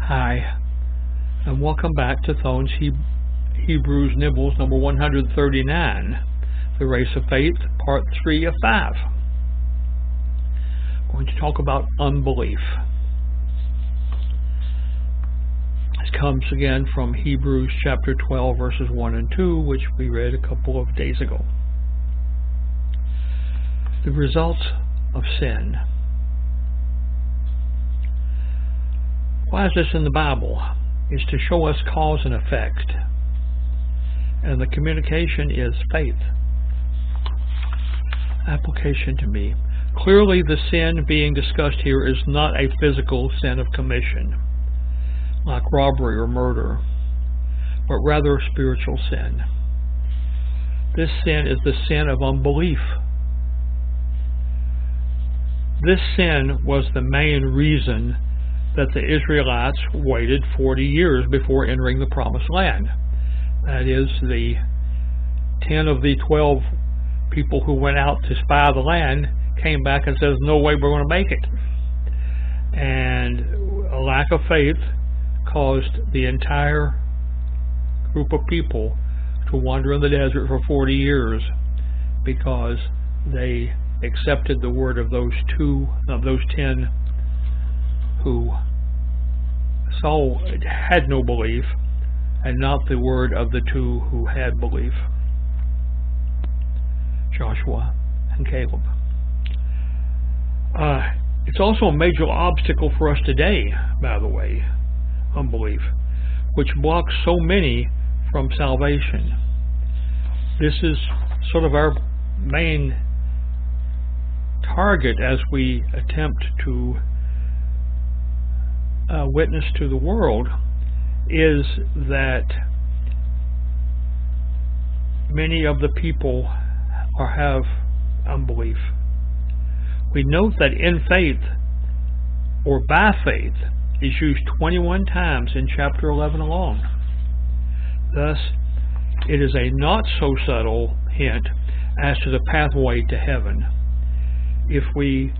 Hi, and welcome back to Thone's Hebrews Nibbles number 139, The Race of Faith, part 3 of 5. I'm going to talk about unbelief. This comes again from Hebrews chapter 12, verses 1 and 2, which we read a couple of days ago. The results of sin. Why is this in the Bible? It's to show us cause and effect. And the communication is faith. Application to me. Clearly the sin being discussed here is not a physical sin of commission, like robbery or murder, but rather a spiritual sin. This sin is the sin of unbelief. This sin was the main reason that the Israelites waited 40 years before entering the Promised Land. That is, the 10 of the 12 people who went out to spy the land came back and says, no way we're going to make it. And a lack of faith caused the entire group of people to wander in the desert for 40 years because they accepted the word of those 10 who had no belief, and not the word of the 2 who had belief, Joshua and Caleb. It's also a major obstacle for us today, by the way, unbelief, which blocks so many from salvation. This is sort of our main target as we attempt to witness to the world, is that many of the people have unbelief. We note that in faith or by faith is used 21 times in chapter 11 alone. Thus, it is a not so subtle hint as to the pathway to heaven. If we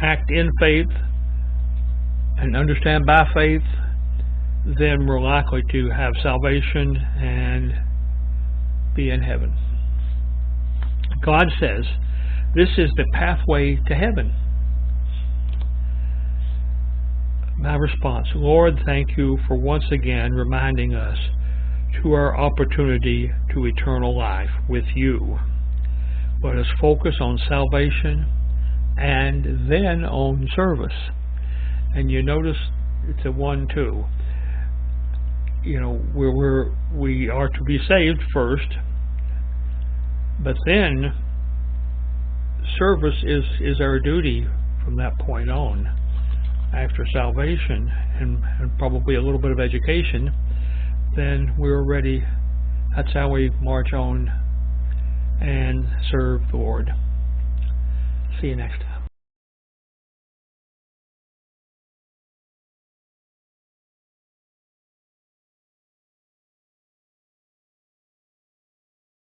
act in faith and understand by faith, then we're likely to have salvation and be in heaven. God says this is the pathway to heaven. My response: Lord, thank you for once again reminding us to our opportunity to eternal life with you. Let us focus on salvation and then on service. And you notice it's a 1-2. You know, we are to be saved first, but then service is our duty from that point on. After salvation and probably a little bit of education, then we're ready. That's how we march on and serve the Lord. See you next time.